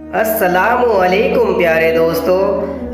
अस्सलामु अलैकुम प्यारे दोस्तों,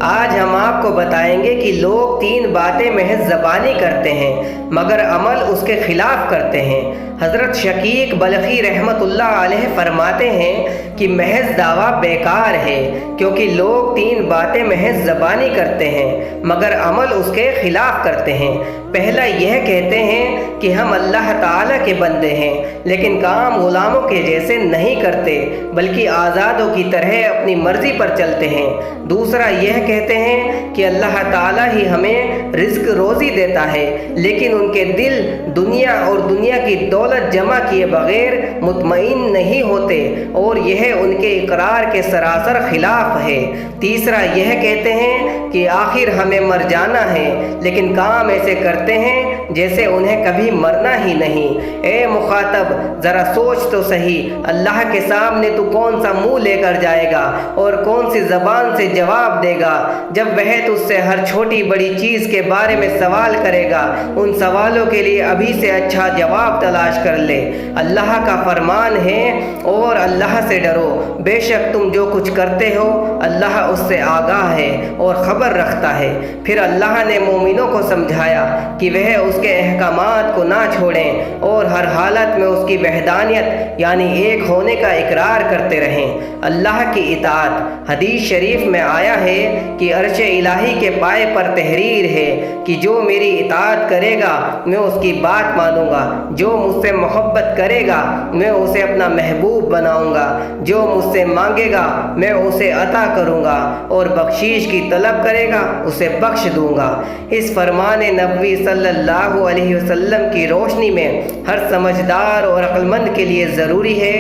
आज हम आपको बताएंगे कि लोग तीन बातें महज ज़बानी करते हैं मगर अमल उसके खिलाफ करते हैं। हज़रत शकीक बल्खी रहमतुल्लाह अलैह फरमाते हैं कि महज दावा बेकार है, क्योंकि लोग तीन बातें महज ज़बानी करते हैं मगर अमल उसके खिलाफ करते हैं। पहला यह कहते हैं कि हम अल्लाह ताला के बंदे हैं, लेकिन काम गुलामों के जैसे नहीं करते बल्कि आज़ादों की तरह अपनी मर्ज़ी पर चलते हैं। दूसरा यह कहते हैं कि अल्लाह ताला ही हमें रिज़्क रोज़ी देता है, लेकिन उनके दिल दुनिया और दुनिया की दौलत जमा किए बगैर मुतमईन नहीं होते और यह उनके इकरार के सरासर खिलाफ है। तीसरा यह कहते हैं कि आखिर हमें मर जाना है, लेकिन काम ऐसे करते हैं जैसे उन्हें कभी मरना ही नहीं। ए मुखातब, ज़रा सोच तो सही, अल्लाह के सामने तू कौन सा मुंह लेकर जाएगा और कौन सी ज़बान से जवाब देगा जब वह तुझसे हर छोटी बड़ी चीज़ के बारे में सवाल करेगा। उन सवालों के लिए अभी से अच्छा जवाब तलाश कर ले। अल्लाह का फरमान है और अल्लाह से डरो, बेशक तुम जो कुछ करते हो अल्लाह उससे आगाह है और ख़बर रखता है। फिर अल्लाह ने मोमिनों को समझाया कि वह उसके अहकामात को ना छोड़ें और हर हालत में उसकी वहदानियत यानी एक होने का इकरार करते रहें। अल्लाह की इताअत। हदीस शरीफ में आया है कि अर्श इलाही के पाए पर तहरीर है कि जो मेरी इताअत करेगा मैं उसकी बात मानूंगा, जो मुझसे मोहब्बत करेगा मैं उसे अपना महबूब बनाऊंगा, जो मुझसे मांगेगा मैं उसे अता करूंगा और बख्शीश की तलब करेगा उसे बख्श दूंगा। इस फरमान नबवी सल्लल्लाहु अलैहि वसल्लम की रोशनी में हर समझदार और अक्लमंद के लिए ज़रूरी है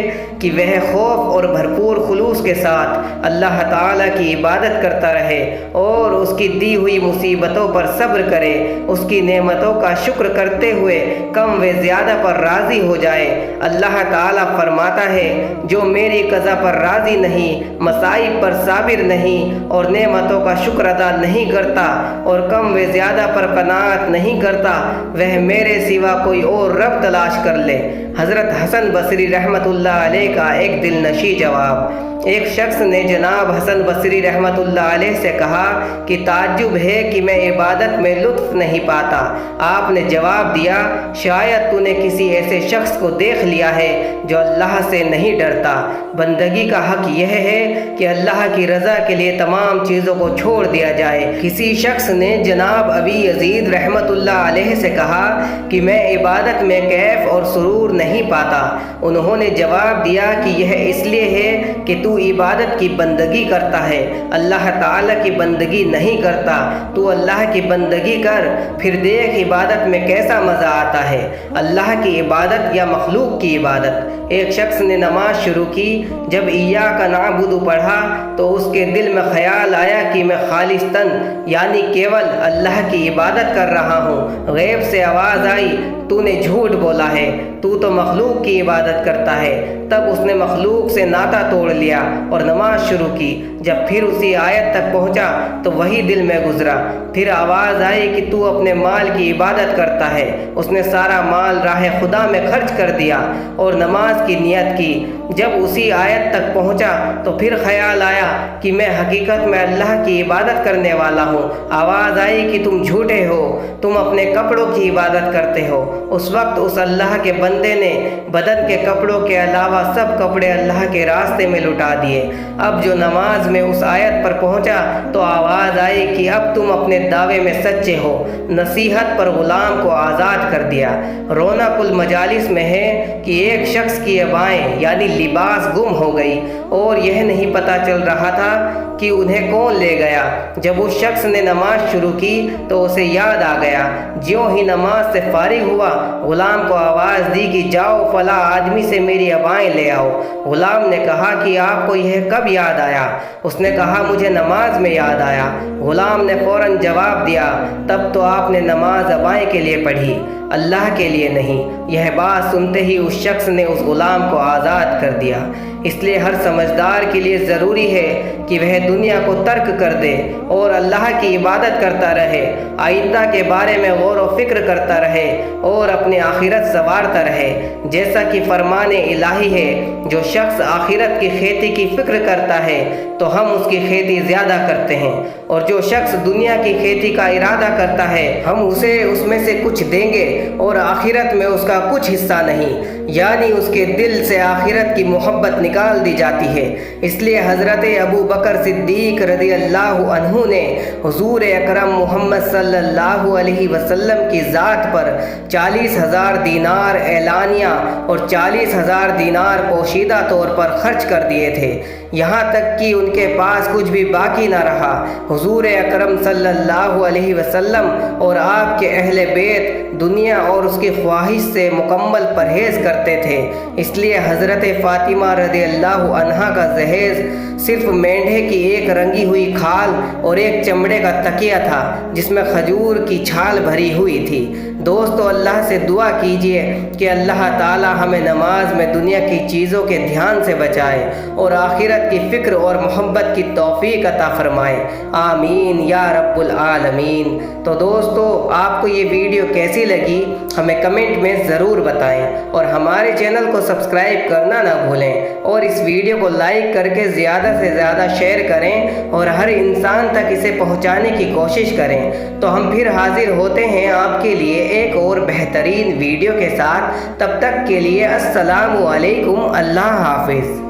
कि वह खौफ और भरपूर खुलूस के साथ अल्लाह ताला की इबादत करता रहे और उसकी दी हुई मुसीबतों पर सब्र करे, उसकी नेमतों का शुक्र करते हुए कम व ज़्यादा पर राज़ी हो जाए। अल्लाह ताला फरमाता है, जो मेरी कज़ा पर राज़ी नहीं, मसाइब पर साबिर नहीं और नेमतों का शुक्र अदा नहीं करता और कम व ज़्यादा पर कनाअत नहीं करता, वह मेरे सिवा कोई और रब तलाश कर ले। हज़रत हसन बसरी रहमतुल्लाह अलैह का एक दिलनशी जवाब। एक शख्स ने जनाब हसन बसरी रहमतुल्लाह अलैह से कहा कि ताज्जुब है कि मैं इबादत में लुत्फ़ नहीं पाता। आपने जवाब दिया, शायद तूने किसी ऐसे शख्स को देख लिया है जो अल्लाह से नहीं डरता। बंदगी का हक यह है कि अल्लाह की रज़ा के लिए तमाम चीज़ों को छोड़ दिया जाए। किसी शख्स ने जनाब अबी यजीद रहमतुल्लाह अलैह से कहा कि मैं इबादत में कैफ और सुरूर नहीं पाता। उन्होंने जवाब दिया कि यह इसलिए है कि तू इबादत की बंदगी करता है, अल्लाह ताला की बंदगी नहीं करता। तू अल्लाह की बंदगी कर, फिर देख इबादत में कैसा मज़ा आता है, अल्लाह की इबादत या मखलूक की इबादत। एक शख्स ने नमाज शुरू की, जब इय्याका नअबुदु पढ़ा तो उसके दिल में ख्याल आया कि मैं खालिस्तन यानी केवल अल्लाह की इबादत कर रहा हूँ। गैब से आवाज़ आई, तूने झूठ बोला है, तू तो मखलूक की इबादत करता है। तब उसने मखलूक से नाता तोड़ लिया और नमाज शुरू की। जब फिर उसी आयत तक पहुंचा तो वही दिल में गुजरा। फिर आवाज़ आई कि तू अपने माल की इबादत करता है। उसने सारा माल राह खुदा में खर्च कर दिया और नमाज की नियत की। जब उसी आयत तक पहुंचा तो फिर ख्याल आया कि मैं हकीकत में अल्लाह की इबादत करने वाला हूँ। आवाज़ आई कि तुम झूठे हो, तुम अपने कपड़ों की इबादत करते हो। उस वक्त उस अल्लाह के बंदे ने बदन के कपड़ों के अलावा सब कपड़े अल्लाह के रास्ते में लुटा दिए। अब जो नमाज में उस आयत पर पहुंचा तो आवाज़ आई कि अब तुम अपने दावे में सच्चे हो। नसीहत पर गुलाम को आज़ाद कर दिया। रौनकुल मजालिस में है कि एक शख्स की अबाएँ यानी लिबास गुम हो गई और यह नहीं पता चल रहा था कि उन्हें कौन ले गया। जब उस शख्स ने नमाज शुरू की तो उसे याद आ गया। ज्यों ही नमाज से फारिग हुआ, गुलाम को आवाज़ दी कि जाओ फला आदमी से मेरी अबाएँ ले आओ। गुलाम ने कहा कि आपको यह कब याद आया? उसने कहा, मुझे नमाज में याद आया। गुलाम ने फ़ौरन जवाब दिया, तब तो आपने नमाज अबाएँ के लिए पढ़ी, अल्लाह के लिए नहीं। यह बात सुनते ही उस शख्स ने उस गुलाम को आज़ाद कर दिया। اس لیے ہر سمجھدار کے لیے ضروری ہے کہ وہ دنیا کو ترک کر دے اور اللہ کی عبادت کرتا رہے، آئندہ کے بارے میں غور و فکر کرتا رہے اور اپنی آخرت سنوارتا رہے۔ جیسا کہ فرمان الہی ہے، جو شخص آخرت کی کھیتی کی فکر کرتا ہے تو ہم اس کی کھیتی زیادہ کرتے ہیں، اور جو شخص دنیا کی کھیتی کا ارادہ کرتا ہے ہم اسے اس میں سے کچھ دیں گے اور آخرت میں اس کا کچھ حصہ نہیں، یعنی اس کے دل سے آخرت کی محبت نکال دی جاتی ہے۔ اس لیے حضرت ابو بکر صدیق رضی اللہ عنہ نے حضور اکرم محمد صلی اللہ علیہ وسلم کی ذات پر 40,000 دینار اعلانیہ اور 40,000 دینار پوشیدہ طور پر خرچ کر دیے تھے، یہاں تک کہ ان کے پاس کچھ بھی باقی نہ رہا۔ حضور اکرم صلی اللہ علیہ وسلم اور آپ کے اہل بیت دنیا اور اس کی خواہش سے مکمل پرہیز کرتے تھے، اس لیے حضرت فاطمہ رضی اللہ عنہا کا جہیز صرف مینڈھے کی ایک رنگی ہوئی کھال اور ایک چمڑے کا تکیہ تھا جس میں کھجور کی چھال بھری ہوئی تھی۔ دوستو، اللہ سے دعا کیجئے کہ اللہ تعالی ہمیں نماز میں دنیا کی چیزوں کے دھیان سے بچائے اور آخرت کی فکر اور محبت کی توفیق عطا فرمائے، آمین یا رب العالمین۔ تو دوستو، آپ کو یہ ویڈیو کیسی لگی ہمیں کمنٹ میں ضرور بتائیں، اور ہمارے چینل کو سبسکرائب کرنا نہ بھولیں، اور اس ویڈیو کو لائک کر کے زیادہ سے زیادہ شیئر کریں اور ہر انسان تک اسے پہنچانے کی کوشش کریں۔ تو ہم پھر حاضر ہوتے ہیں آپ کے لیے ایک اور بہترین ویڈیو کے ساتھ، تب تک کے لیے السلام علیکم، اللہ حافظ۔